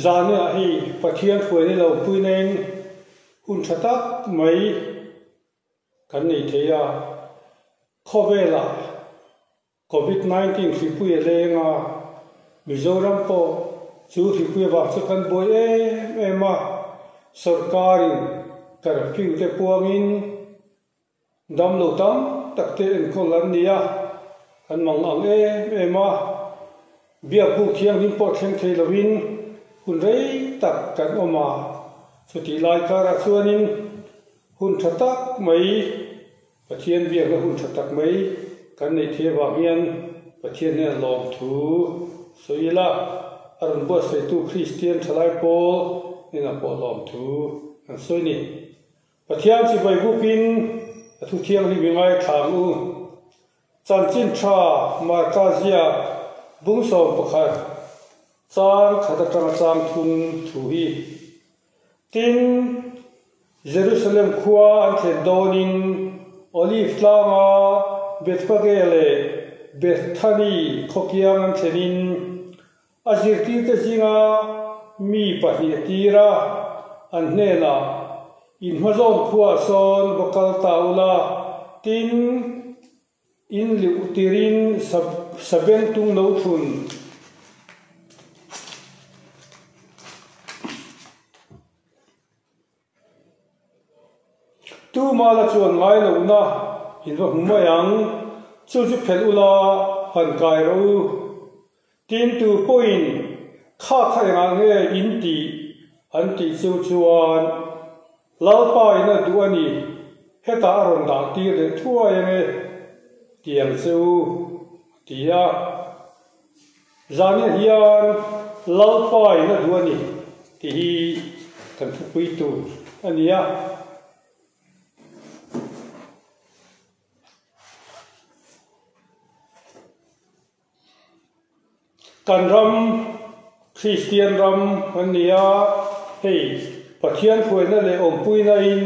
zania hi pathian phoi ni lo pui nen hun thata mai kan nei theya khovela COVID-19 khi pui lenga Mizoram po chu khi pui ba chu kan boi ema sarkari curfew te puangin dam lo tam takte en kholan nia kan mang ang ema bia pu khiang nin po thleng thei lovin hun rei tak kan oma chuti lai kara chuanin hun thatak mai pathian bia la hun thatak mai kan nei the wa hian pathian ne lom thu soila arun bo se tu Christian thalai po ina po lom thu an soini pathian chi bai bupin thu thiang ni bingai thang u chan chin tha ma ta zia bung so pakhat chang khata tang chang thun thu hi tin Jerusalem khua an the donin olive lama Bethpagele Bethani khokiang an thenin azirti te jinga mi pahi tira an hena in mazon khua son bakal taula tin in li utirin saben tung no thun tu mala chuan ngai lo na in va humayang chu phel ula han kai ro tin tu point kha khai nga nge in ti an ti chu chuan lalpa ina duani heta aron da ti le thua enge tiang chu tia zania hian lalpa ina duani ti hi kan phui tu ania kan ram Christian ram ania hei pathian phoi na le om pui na in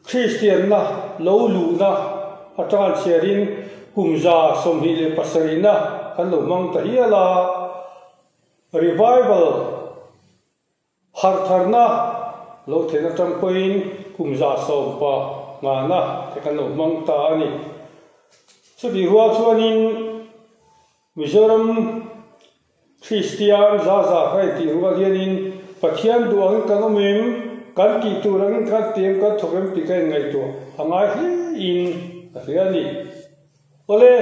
Christian na lo lu na atang cherin kumza som hi le pasarina kan lo mang ta hiala revival har tharna lo thena tang poin kumza som pa nga na te kan lo mang ta ani chu di ruwa chuanin Mizoram Christian zaza khai ti ruwa hianin pathian duang kan omem kan ki turang kan tiam kan thogem ti kai ngai to angai hi in riani ole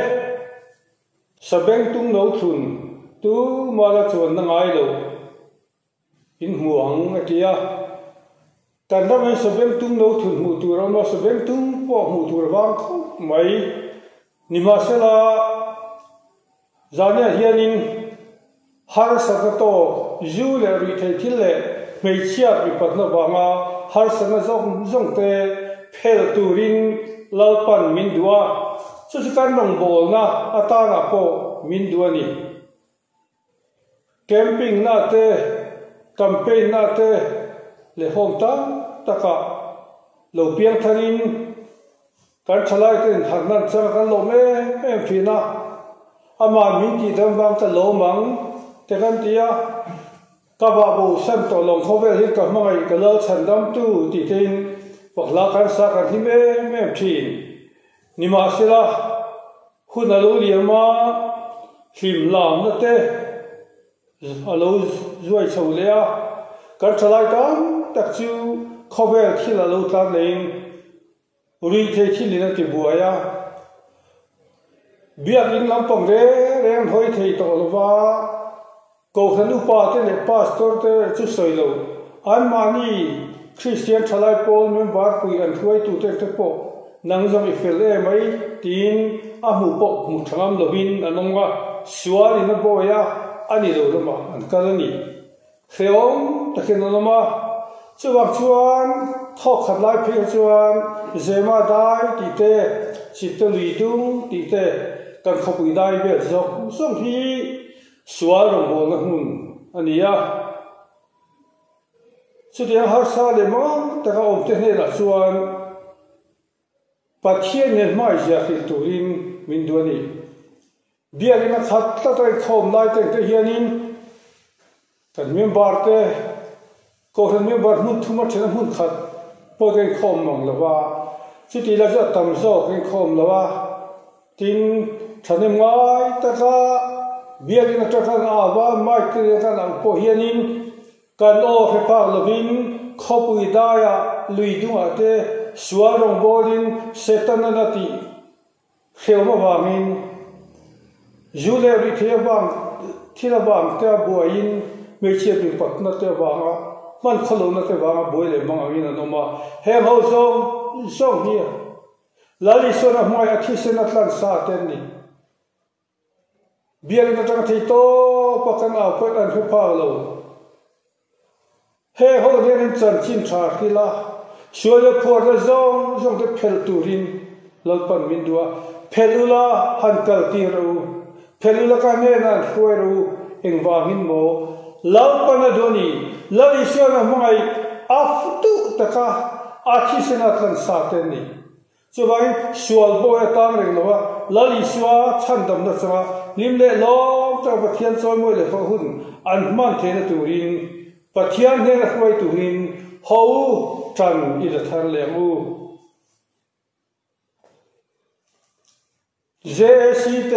sabeng tung no thun tu mala chuan na ngai lo in huang atia kan da mai sabeng tung no thun mu turam no sabeng tung po mu tur wang kho mai nimasela zania hianin har sakato jule ri thei thile mei chia bi patna wanga har sanga zong te phel turin lalpan min dua chu kan nong bol na ata na po min dua ni camping na te campaign na te le hom ta taka lo piang tharin kan thalai ten harnan chang kan lo me em phina ama min ti dam bang ta lo mang te kan tia ka ba bu sam to long khovel hi ka mangai ka lo chan dam tu ti tin pakla kan sa kan hi me thin ni ma sila hun alo liama him lam na te alo zuai chho lea kan thalai tam tak chu khovel khila lo ta lein uri the khilina ti buaya biak in lampang reng hoi thei to lova ko thanu pa te le pastor te chu soilo an mani Christian thalai pol mem war pui an thuai tu te po nang jong ifel e mai tin a mu po mu thangam lovin anonga suari na boya ani lo roma an kalani feom takin loma chuwak chuan thok khat lai phi chuan zema dai ti te chitali dung ti te kan khopui dai be zok song hi sual rong bol na hun ania chutia har sa le ma ta ka om te ne la chuan pathian ne mai ja khil turin min duani bialina khat ta tai khom lai te hianin กันมีบาร์เต้ก็กันมีบาร์มุ่งทุ่มเทนมุ่งขัดพอกันคอมมองแล้วว่าสุดที่เราจะทำโซ่กันคอมแล้วว่าทิ้งฉันไม่แต่ก็เบียร์กันจะกันอาว่าไม่เกิดกันเอาพอเฮียนินกันโอ้เพื่อพาลบินขบุยได้ลุยดูอาเตสวารงบอลินเซตันนาทีเขียวมาบามินยูเลริเทียบังที่ระบางเตะบัวยินไม่เชื่อดูปัตนาเตะบางมันขลุ่นเตะบางบัวเลยมังอาวินันออกมาเฮมเอาส่งเฮียลาลิสระไม่อาทิตย์เซนัตลันซาเตนี่เบียร์กันจังที่โตปักันเอาเปิดอันเพื่อพาเราเฮ้เขาเรียนจันทินชาคิลาช่วยพวกเราส่งเด็กเพลตูรินลลปันมินดัวเพลุลาฮันกัลตีรูเพลุลากันเนี่ยนั่นช่วยรูเอ็งวาหินโมลลปันดอนีลลิสระไม่อัฟตุตะกาอาทิตย์เซนัตลันซาเตนี่ช่วยชวลโบยตามเรื่องละว่าลลิสระฉันดำนัสระลิมเล่ล้อมจากปะเทียนซอยมวยเลยฟังหุ่นอันมันเทนตูรินปะเทียนเนี่ยรวยตูรินเขาจันอิระทันเลมูเจสีเต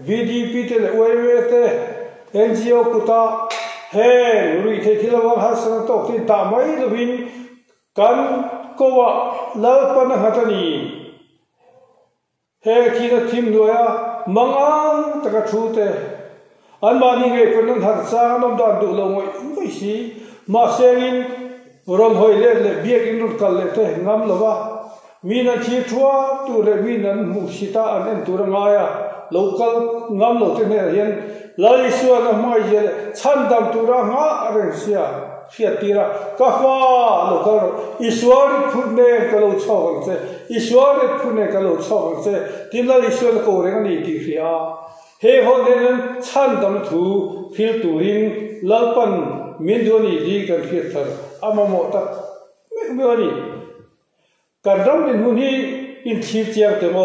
วีดีพีเตเลอวยเวเตเอ็นจีโอกุตาเฮรุยเทคิลวังฮัสนันตกที่ตาไม่ลวินกันก็ว่าเล่าปัญหาตนี้เฮคิดทิมด้วยมังอังตะกชูเตอันมานี่ไงคนนั้นหัดสร้างน้ำดานดูลงไว้ไม่สิมาเสียงินรำหอยเล่เบียกินรุดกันเลยเตงามละวะมีนันชีทัวตัวเรมีนันมุสิตาอันนั้นตัวงายโลกัลงามโลเตเนี่ยเห็นลาลิสวนไม่เจอฉันดำตัวงาอะไรเสียตีระกาฟ้าโลกัลอิสวาริพุนเนกัลชอบกันเสอิสวาริพุนเนกัลชอบกันเสที่ลาลิสวนก็เรื่องนี้ที่เสียเฮ้เขาเรื่องฉันดำทูฟิลตูรินลลปันมินโดนีดีกันฟิลเตอร์อามาโมตักไม่วันนี้การรำเป็นหุ่นที่อินทีเจียงเตโม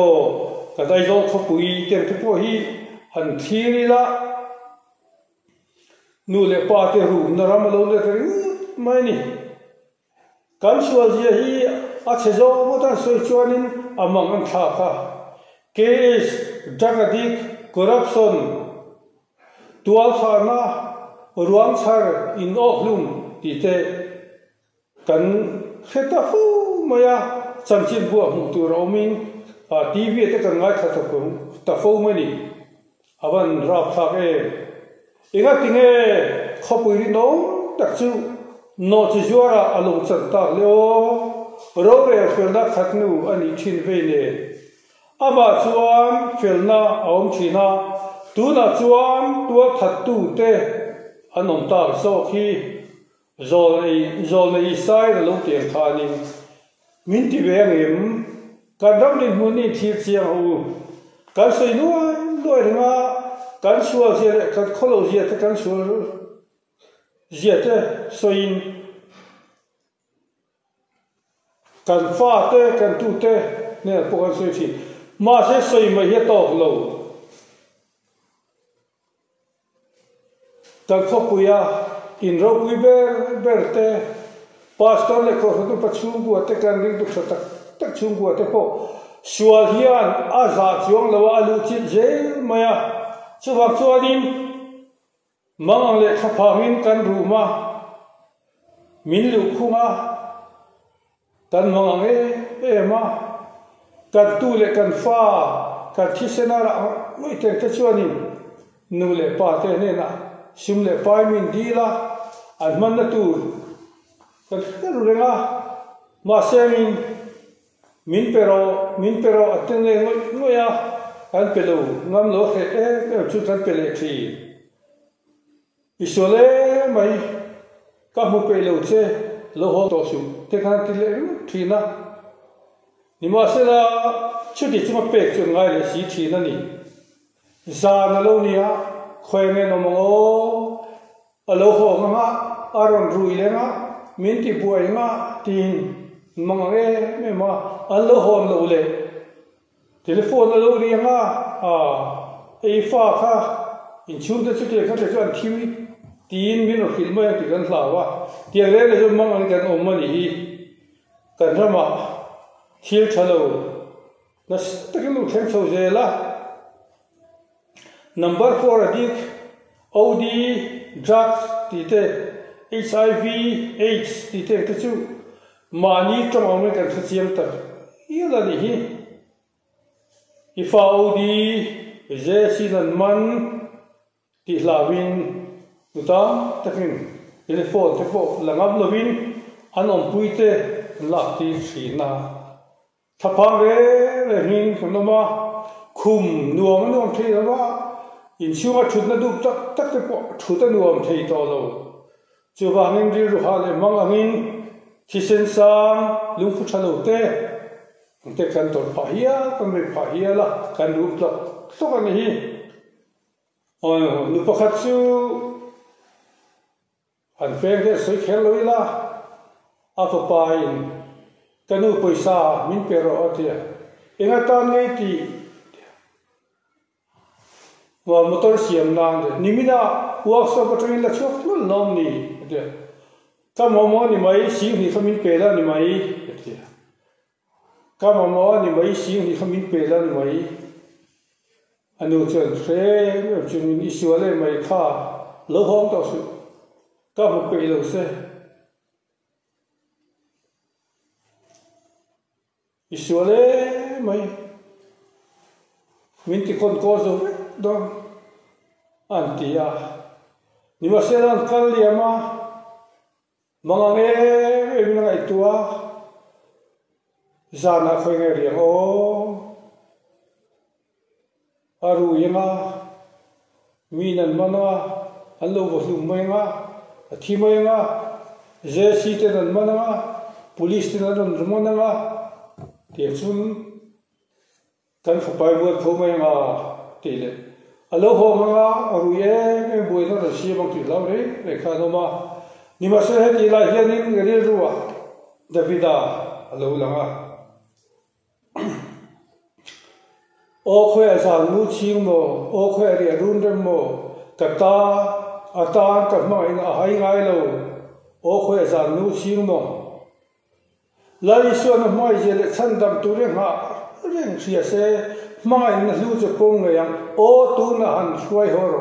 ก็ได้ยกขบุยเต็มทุกพวกที่หันทีนี่ละนู่นเลยป้าเตรูนรำมาลงเลยกันไม่นี่การช่วยที่อาเชจอมาตั้งสวยชวนินอามังอันท่าค่ะเคสจักรดิกคอร์รัปชันตัวสานะรวมชาร์อินออกลุ่มที่เตกันเขตฟูมายาสัมชินบัวมุตุรามินทีวีเตกันง่ายขัดกุมตาฟูมันนี่อาวันรับสักอิงาติงขบุยน้องตักชูโนจิจวาระอารมณ์สันตาเลโอเราเรียกเฟลนักขัดนูอันนี้ชินเวเนอาบาชวนเฟลนาอมชินาตัวน่าชวนตัวทัดตูเตอันนนตาโซคีโจลในสายเราเตียงขานิมินติเวงเอ็มการดำดินมุนีทีเสียงอูการสวยด้วยงาการชัวเสียการขลุ่ยเสียแต่การชัวเสียแต่สวยการฟ้าเตะการตูเตะเนี่ยพวกการสวยที่มาเสียสวยไม่เห็นตอกเราการขบุยอินโรบุยเบอร์เตพาสตอร์เล็กคนต้องประชุมบัวเตกันริงดุกสตักตักชุมบัวเตพอชัวเฮียนอาซาจวงเลวอาลูจิเจมายาชัวชัวดินมังเล็กขับพามินกันรูมามินลุคุงากันมังมากันตูเล็กกันฟ้ากันที่เสนาระไม่เต็มที่ชัวนินนูเล็กป้าเตเนี่ยนะชิมเล็กป้ามินดีละอันมันนั่นตูกันรู้เรื่องมาเซมินเปโรอัตเนงอยกันเปลูงามโลเฮชุดกันเปเลทีอิสเลไม่ก็มุเปลูเชโลหะโตสุเทกันติเลทีนะนี่มาเสละชุดที่จะมาเปกจนไงเลยสีทีนั่นนี่จานโลนี่ฮะคอยเงินมองโลหะงะอารมณ์รุยเลยงะมินที่ป่วยงะทีมังไม่มาอันโลหะโลเลยเทเลโฟนโลเรียงะไอ้ฟ้าค่ะอินชูนเดชุดเล็กเขาจะจวนทีวี tin min o khil mai ti kan hlawa ti le le zo mang an kan om mani kan rama thil thalo na takin lu khem so zela number 4 adik OD drugs ti te HIV AIDS ti te ka chu mani trong om kan sa chiam ta ila ni hi ifa OD je sinan man ti hlawin uta takin telephone te po langab lovin anom puite lak ti sina thapang re hin konoma khum nuam thei wa in shuwa thutna du tak te po thuta nuam thei to lo chuwa ngin ri ru ha le mang angin thisen sang lung phu thalo te kan tor pa hiya kan me pa hiya la kan ru plak so kan hi nu pakhat chu an peng de soi khel loila a to pain kanu paisa min pero atia enga tan ngai ti wa motor siam nang de nimina workshop train la chok no lom ni de ka momo ni mai si ni khamin pela ni mai atia ka momo ni mai si ni khamin pela ni mai anu chen se chung ni suale mai kha lo hong to su ka bu pe lo se isuale mai minti kon kozo do antia ni maselan kalliama mangange emina itua zana khoinge riang o aru yanga minan mana allo bosu menga thimenga je sitenan mana police tenan rumana tiệt xuống cần phục bài vượt phố mình tỷ lệ alo hồ mà rồi em buổi nó là xia bằng tỷ lâu đấy để khai nó mà nhưng mà sẽ hết tỷ lại hiện những người đi rồi David alo là ô khỏe sang nu chiêm mồ ô khỏe địa run rem mồ cặp ta ta cặp mà anh hay ngay lâu ô khỏe sang nu chiêm mồ lai suan mai je le chan dam tu re ha reng sia se mai na lu cho kong nge yang o tu na han suai hor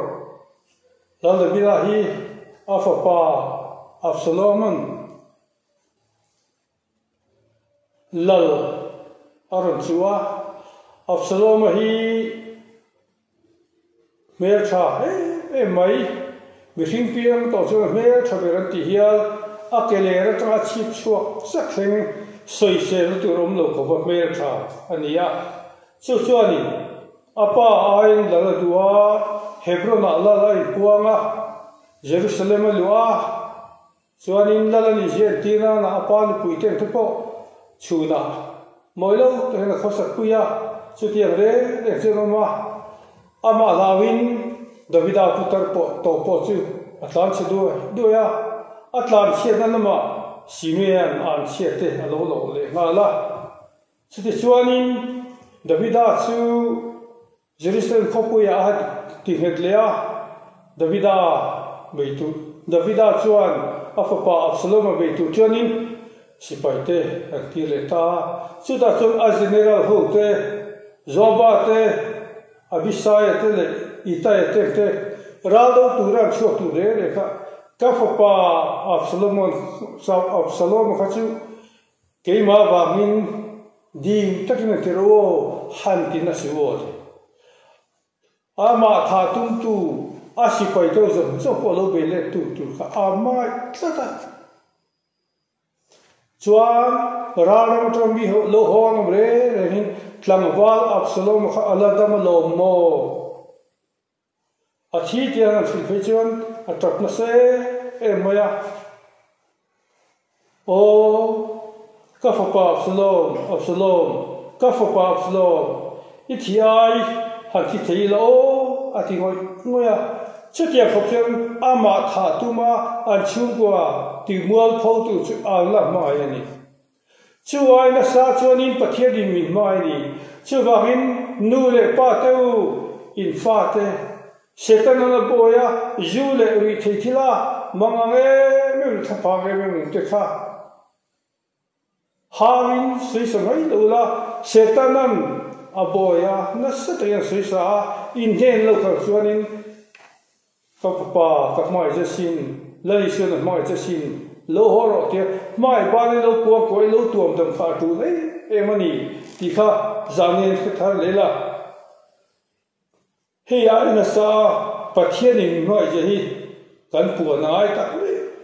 la le bilahi afapa Absalomon lal aron chua Absalom hi mer cha e mai mi hing piang to chu mer cha beran ti hial akele ra tra chip chuak sak theng soi se tu rom lo ko ba mer tha ania chu chuani apa ain la duwa hebron la la puanga jerusalem lua chuanin la la ni je tina na apa ni puiten tu po chuna moilo te na khosak puya chu ti re de che ma ama lawin davida putar po to po chu atlan che do ya atlan che na ma Simeon an siete alo lo le ngala sute chuanin Davida chu Jerusalem khopuya at ti hetlea Davida chuan afapa Absalom beitu chuanin sipaite aktireta chuta chun a general hote Zoba te Abisai te le Itai te rado turan chu tu re ka Kafapa Absalom khachu keima wamin di takina tero hanti na siwod ama tha tum tu asipai to zo polo bele tu ka ama tata chuan raram tombi lo hon re rehin tlangwal Absalom kha aladam lo mo athi tiang filfechon atap na se e moya o kafapa Absalom ithi ai hakki theilo ati ngoya chekia khopchen ama tha tuma an chungwa ti mual phau tu ala ma yani chuai na sa chonin pathiadi min mai ni chuwa hin nu le pa teu in fa te Satan na boya yule ri thila mangange me thapa ge me te kha harin suisangai lula Satanan aboya na sataya suisa inhen lo ka chuanin ka pa ka mai jasin lai sun mai jasin lo horo te mai ba le lo ko ko lo tuam dam pha tu nei emani ti kha zanen thar lela he ya na sa pathian in noi je hi kan pu na ai ta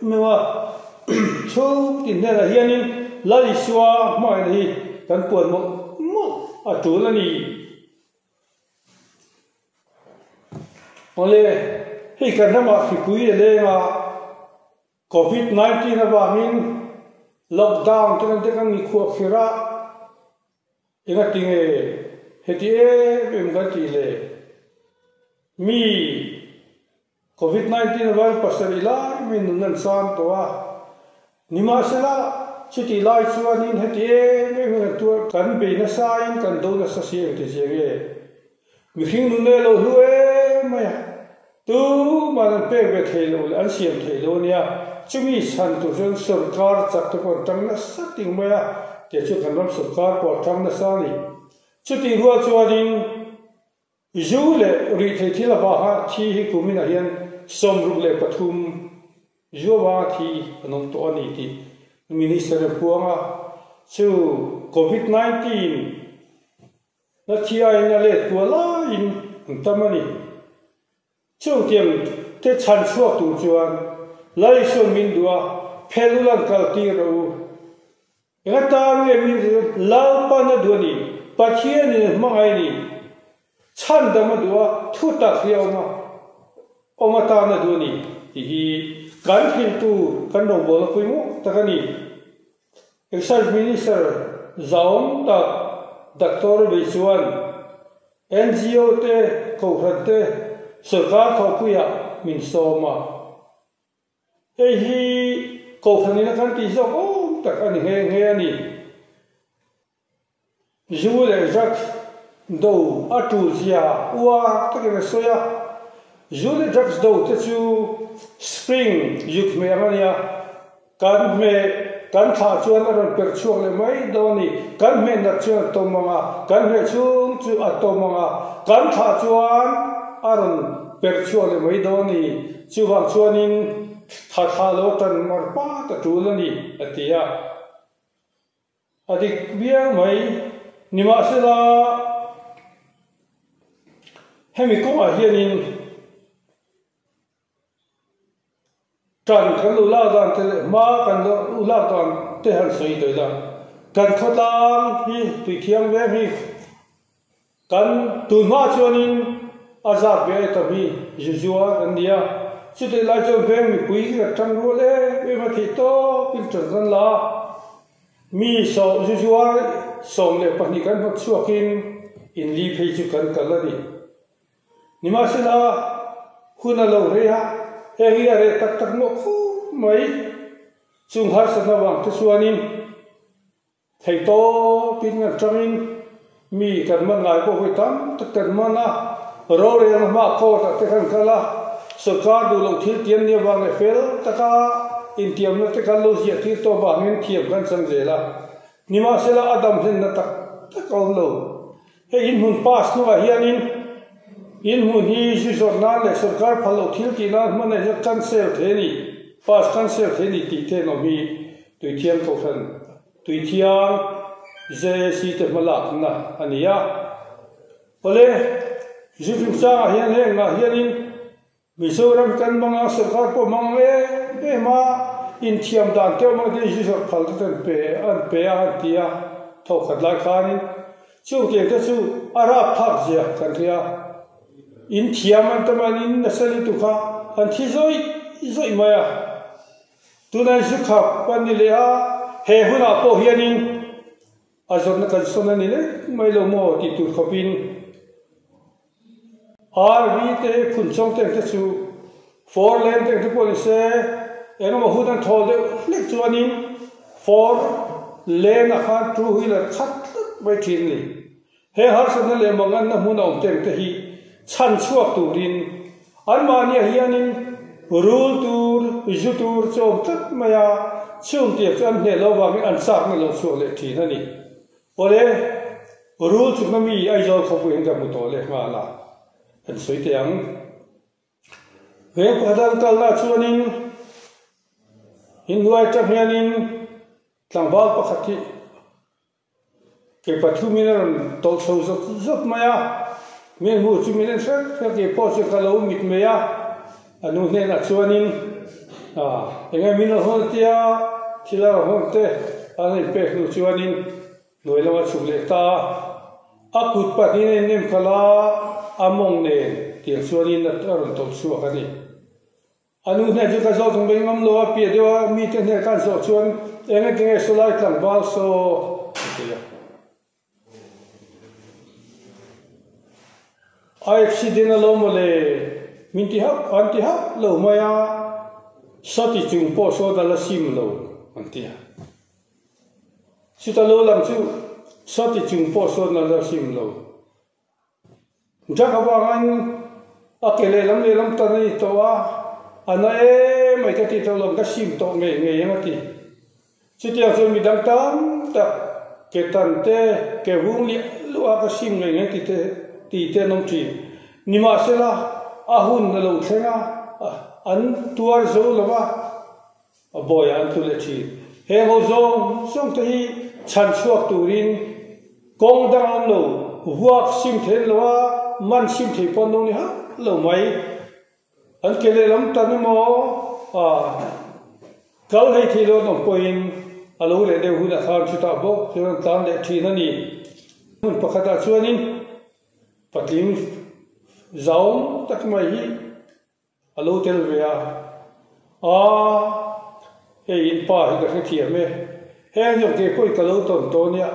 me wa chu tin ne la hianin lai suwa mai hi kan pu mo a tu la ni ole he kan na ma fi pui le nga COVID-19 na ba min lockdown te kan ni khu khira inga tinge heti em ga ti le mi COVID-19 na pasarila min nan san to wa nima sala chiti lai chuanin heti em tu kan be na sain kan do na sa se te jege mi hing nu ne lo hue ma tu ma nan pe be thelo an siam thelo nia chumi san tu jong sarkar chak to kon tang na sa ting ma te chu kan ram sarkar ko tang na sa ni chuti ruwa chuanin yule ri thila ba ha thi hi kumina hian som ruk le pathum yowa thi anong to ani ti minister puanga chu COVID-19 na thia ina le tuala in tamani chu tiam te chan chuak tu chuan lai son min dua phelulan kal ti ro nga ta me min lau pa na duani pathian ni mangai ni chan dama dua thu ta khiaw ma oma ta na duani hi kan hin tu kan no bol pui mu takani exercise minister zaum ta doctor bechuan NGO te ko hate sarkar thopuya min soma hi ko khani na kan ti zo o takani he ani jule jak do atuzia wa takene soya jule jak do te chu spring yuk me amania kan tha chuan aron per chuak le mai doni kan me na chuan to manga kan me chung chu atomanga kan tha chuan aron per chuak le mai doni chu wang chuanin tha lo tan mar pa ta tu la ni atia adik bia mai nima sela hemi ko a hianin kan lu la dan te ma kan lu la dan te han sei doi la kan khatang hi tui thiang ve hi kan tu ma chuanin azab ve ta bi jujua kan dia chu te lai chu ve mi pui ka tang ro le ve ma thi to pin tran san la mi so jujua som le pani kan hot chuakin in li phei chu kan kalani nima sela huna lo re ha he are tak no khu mai chung har sa na wang te suanin thei to pin nga tramin mi kan ma ngai ko hoi tam tak kan ma na ro re ma ko ta te kan kala sarkar du lo thil tiam ni wang le fel taka in tiam na te kan lo zia ti to ba min thiam kan sang zela nima sela adam hin na tak ko lo he in hun pas no a hianin in mun hi ju jornal le sarkar phalo thil ki na man ne cancel theni pas cancel theni ti the no mi tui thiam ko khan tui thiam je si te malak na ania ole ju ju sa hian he nga hianin mizoram kan manga sarkar ko mangle e ma in thiam dan te ma de ju jor phal te pe a tia tho khat lai khanin chu ke te chu ara phak zia kan thia in thiam an taman in nasali tu kha an thi zoi maya tu na ju kha pan ni le a he huna po hianin azon na kan sona ni le mai lo mo ti tu khopin RV te phun chong te chu 4 lane te police eno ma hudan thol de lek chuanin 4 lane a kha 2 wheeler khat bai thin ni he har sa na le mangan na mun om te hi chan chuak turin Almania hianin rule tur jutur chom tak maya chum tiek an ne lo wang an sak ne lo chu le thi na ni ole rule chu mi ai zo kho bu eng ga mu to le ma la an soi tiang ve padang tal na chuanin hinwai ta hianin tlangbal pakhati ke pathumin tol so zot maya men hu chu min ser ke po chu kalo mit meya anu ne na chuanin enga min hol tia thila honte ani pe nu chuanin noilawa chule ta akut patin nem khala among ne tia chuanin na ron to chu khani anu ne ju ka zo thong beng ngam lo pi dewa mi te ne kan zo chuan enga ke solai tlang bal so accident lo mole minti hap anti hap lo maya sati chung po so dala sim lo antia sita lo lam chu sati chung po so na la sim lo jaka ba ngan akele lam ta ni to wa ana mai ka ti to lo ka sim to nge yang ti sitia so mi dang tam ta ke tan te ke vung li lo ka sim nge ti te ti te nom chi nima sela ahun na lo thenga an tuar zo lova boy an tu le chi he ho zo song te hi chan chuak turin kong dang lo huak sim the lova man sim the pon no ni ha lo mai an kele lam tan mo kal hei thi lo no poin alo le de hu na khan chu ta bo chuan tan le thi na ni mun pakhata chuanin patling zaum tak mai hi alo tel vea e in pa hi ka thia me he nyok ke koi kalo ton to nia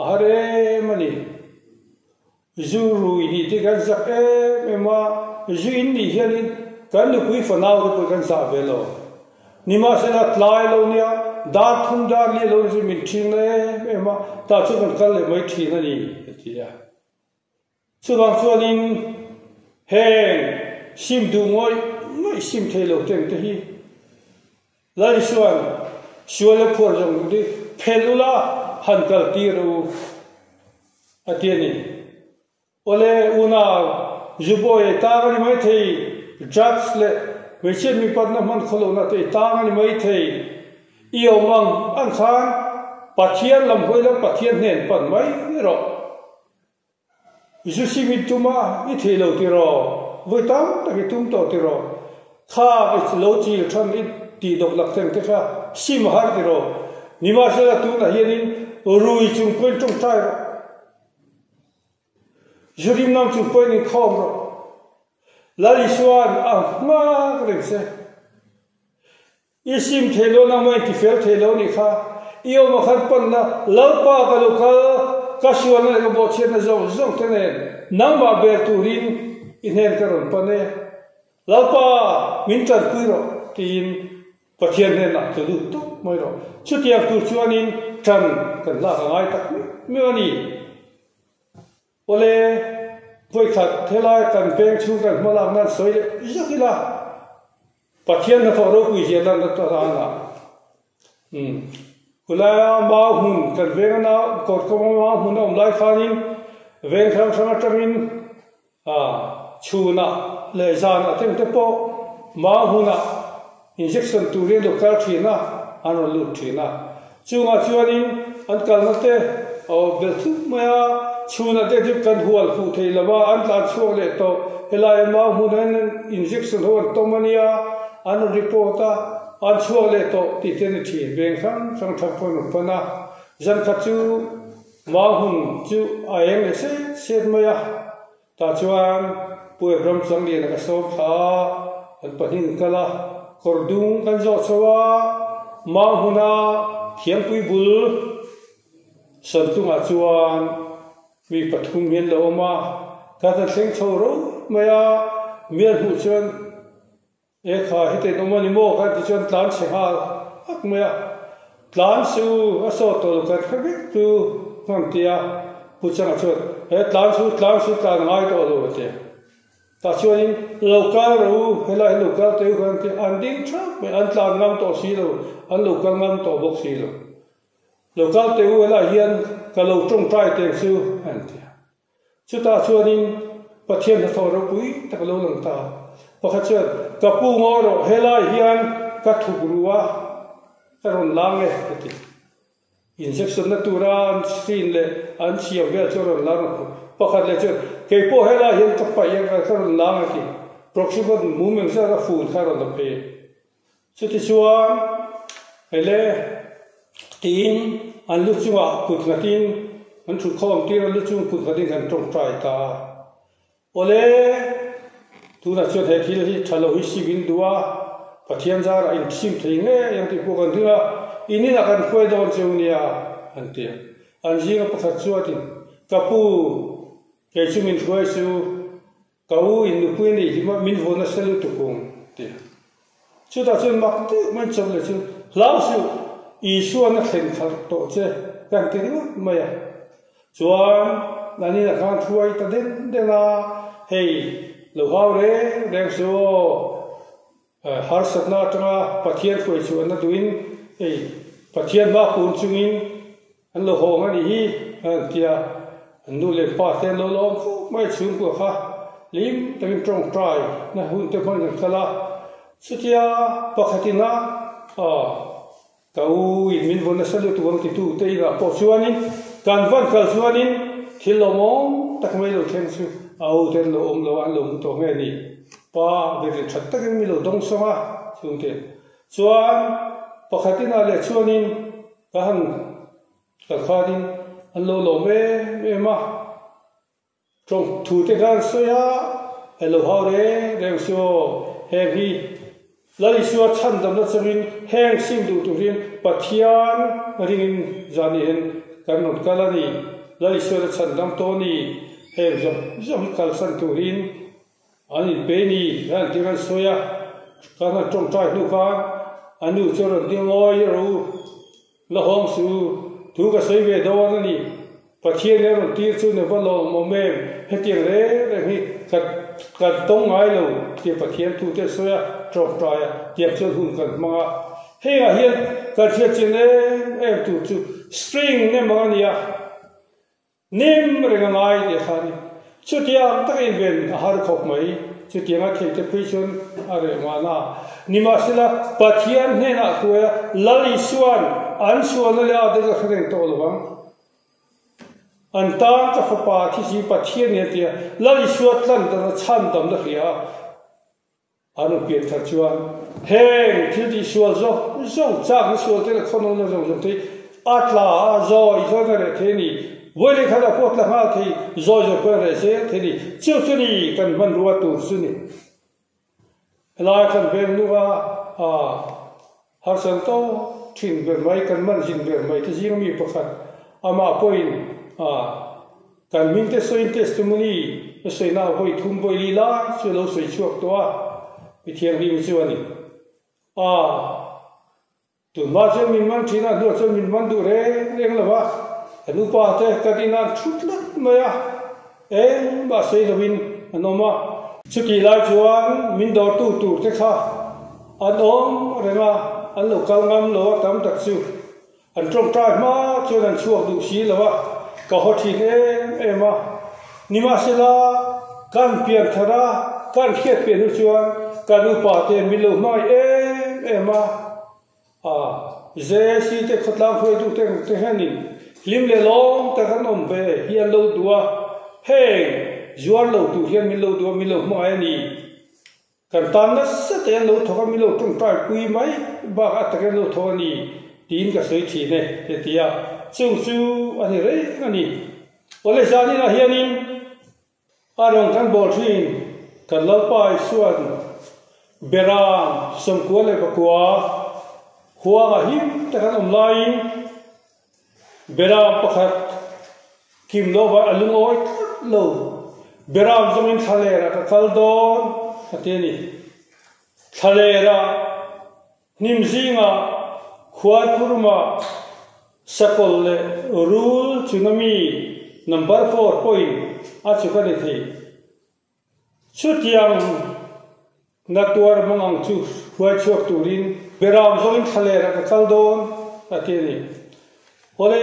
are mani zuru hi ti kan zak me ma zu in ni hianin kan lu pui fanau ru kan sa velo nima se na tlai lo nia da thum da li lo zu min thin le me ma ta chu kan kal le mai thi na ni ti ya chu bang chuanin heng sim du ngoi noi sim thelo teng te hi lai suan suala phur jong di phelula hankal ti ru atiani ole una juboy ta ni mai thei drugs le wechen mi patna man kholo na te ta ni mai thei io mang an khan pathian lam hoi la pathian nen pan mai ro Isu mi tuma I thelo tiro voi tam ta ki tum to tiro kha ki lo chi than I ti dok lak teng te kha sim har tiro nima se la tu na hianin rui chung point chung tai ro jurim nam chung point ni khom ro lali suan ma reng se isim thelo na mai ti fel thelo ni kha io ma khan pan na lo pa ka lo ka Kasuan na ko bochen na zo tene namba berturin inen karon pane lapa mintar kuiro tin pathian ne na tu tu moiro chutia tu chuanin tan kan la ngai tak me ani ole voi khat thelai kan peng chu kan malang nan soi yakila pathian na foro ku jelan na ta na Kulaya ma hun kan vengana kot ko ma hun om lai khanin veng kham sama tamin chuna le zan atem te po ma huna injection tu re do kar thina ano lu thina chunga chuanin an kal na te o bel thu maya chuna te jip kan hual fu thei lawa an la chu le to helai ma hunan injection ho to mania an reporta an chuak le to ti ten thi beng kham sang thak pon pana jan kha chu ma hun chu aeng le se maya ta chuan pui ram sang ni na so kha an pahin kala kordung kan zo chawa ma huna thiam pui bul san tu nga chuan mi pathum hian lo ma ka ta thleng choro maya mian hu chuan e kha hite no mani mo ka ti chon tlan che ha ak maya tlan su aso to ka khage tu ngam tia pu chang chot e tlan su tlan ngai to lo te ta chuanin local ru helai local te kan ti an ding thak me an tlan ngam to si lo an local ngam to bok si lo local te u helai hian ka lo trong trai te su an ti chu ta chuanin pathian na thor ro pui tak lo lang ta pakhat chuan ka pu ngo ro helai hian ka thuk ruwa ka ron lang e ti injection na tura an sin le an chiam ve chu ron lang pakhat le chu ke po hela hian ka pa yang ka ron lang ki proximal movement sa full ka ron pe chu ti chuan hele tin an lu chunga put na tin an thu khom tin an lu chung put na tin kan tong trai ta ole tu na chu the thil hi thalo hi sibin duwa pathian jar in sim thei nge yang ti po kan thila ini na kan khoi don chunia an ti an jinga pakhat chuatin kapu ke chumin khoi su kau in pui ni hima min vona selu tu kong ti chu ta chen mak tu man chom le chu lau su I suan na khen thar to che kan ti ni ma ya chuan nani na kan thuai ta den de la hey lo haw re deng su har satna tanga pathian khoi chu na duin hey pathian ba kun chungin an lo hong ani hi an tia an nu le pa te lo lo mai chung ko kha lim teng trong trai na hun te khon kan khala sutia pakhatina kau in min vona salu tu wang ti tu te ira po chuanin kan van kal chuanin thilomong tak mai lo theng chu au ten lo lo an lo to nge ni pa ve that tak mi lo dong songa chung te chuan pakhatina le chuanin ka han ka khadin an lo me ma trong thu te gan soya elo haure reng so heavy lali suwa chan dam na changin heng sim du tu rin pathian ringin jani hen kanot kalani lali suwa chan dam to ni heng jom kal san tu rin ani beni ran tiran soya kana trong trai nu ka anu choro dingoi ru la hong su tu ka sei ve do ni pathian ne ron tir chu ne balo mo me hetiang re hi kat tong ngai lo ti pathian tu te soya trong trai tiap chu hun kan ma he a hian ka che chen em tu chu string ne ma nia nim re ngai de khani chu tiang ta in ven har khop mai chu tiang a the te pui are ma na nima sila pathian ne na ku lali suan an suan le a de khreng to lo bang an tan ka fa thi si pathian ne tia lali suat lan da chan dam da khia anu pian thar chuan heng thil di sual zo chak sual te khon no zo te atla zo I zo na re the ni wele khala pot la ha the zo pe re se the ni chu chu ni kan man ruwa tu su ni la kan be nu wa har san to thin be mai kan man jin be mai te jing mi pakhat ama poin kan min te so in testimony so na hoi thum boi li la so lo soi chuak to I thiang ri mi chuani tu ma che min man thina do che min man du re reng la wa anu pa te ka dina thut la ma ya ba sei lo win anoma chu ki lai chuan min do tu te kha anom renga an lo kal ngam lo tam tak chu an trong trai ma chuan an chuak du si lo wa ka ho thi ema nima sela kan pian thara kan khiat pe nu chuan kanu pa te milo mai ema je si te khotlang phoi du te hanin lim le long ta kan om be hian lo duwa he juar lo tu hian milo duwa milo mai ni kan tan na sa te lo thoka milo tung trai pui mai ba ka ta lo tho ni tin ka sei thi ne te tia chu ani re ani ole jani na hianin arong kan bol thin kan lo pai suan beram somkua le bakua huwa nga him ta kan online beram pakhat kim lo ba alungoi lo beram zomin thalera ka kaldon ateni thalera nimzinga khwat puruma sakol le rule tsunami number 4 point a chukani thi chút yang na tuar mangang chu huai chok turin beram zoin khale ra ka kaldon atini ole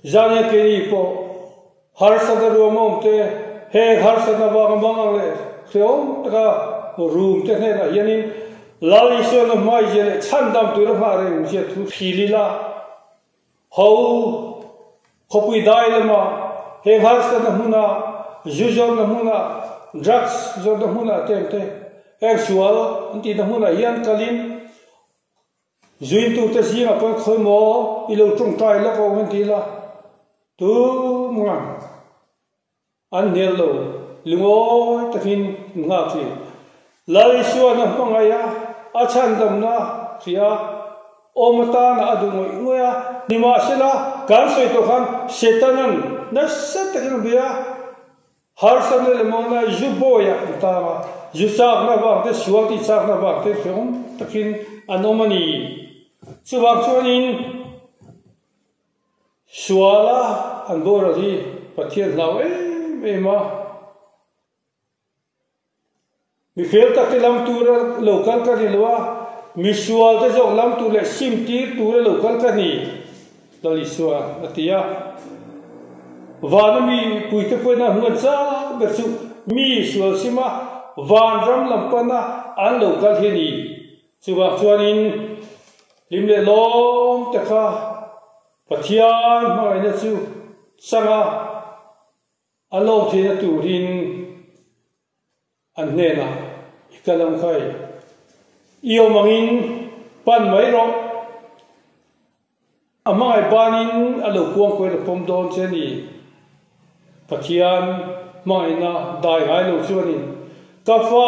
jane ke ni po har sada romom te he har sada bang mangang le seom ta room te ne na yanin lali so na mai je chandam tu ra mare je tu philila ho khopui dai lama he har sada huna jujor na huna drugs zor na huna te actual anti na huna yan kalin zuin tu te singa pon khoi mo ilo tung tai la ko anti la tu munga an nelo lingo takin nga ti lai suwa na pangaya achan dam na sia omata na adu ngoya nima sila kan soi to khan setanan na sat takin bia har samne le mona juboya ta jusak na ba te suati sak na ba te film takin anomani chuwak chuanin suala anbora hi pathian lau ema mi fel takilam tura local ka rilwa mi sual te jong lam tu le simti tura local ka ni lali suwa atia vanami puite poina huncha bersu mi sual sima van ram lampana an local he ni chuwak chuanin limle lom takha pathian mai na chu sanga alo thina turin an nena ikalam khai iyo mangin pan mai ro amai banin alo kuang ko pom don cheni pathian mai na dai ngai lo chuani kafa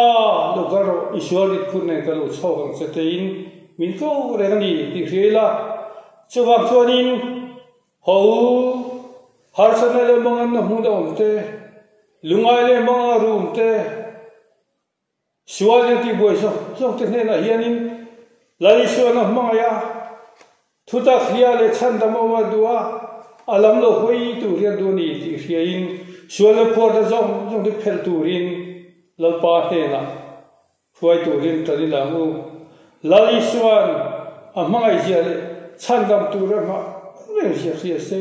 lo garo ishwarit kunne kalo chhong chetein min ko regani ti khela chuwak chuanin ho har sanale mangan na hunda umte lungai le manga rumte suwalin ti boy so te ne na hianin lali suana manga thuta khia le chanda mawa duwa alam lo hoi tu rian du ni ti hiain suala por da jong de phel turin lalpa he na huai turin tari lamu lali suan amai jale chandam tu ra ma ne sia se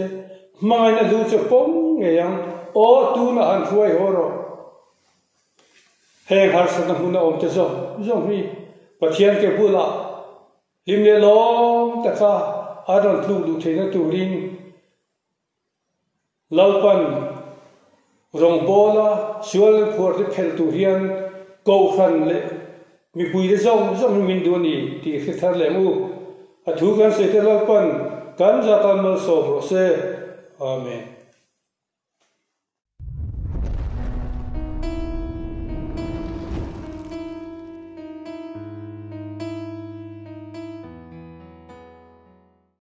mai na du che pom nge yang o tu na han huai horo he har sa na huna om te zo hi pathian ke bula limle lom ta kha aron tlu du theina turin lalpan rong bola sual phor de phel tu hian ko khan le mi pui de zong min du ni ti thar le mu athu kan se te lalpan kan za kan mal so se amen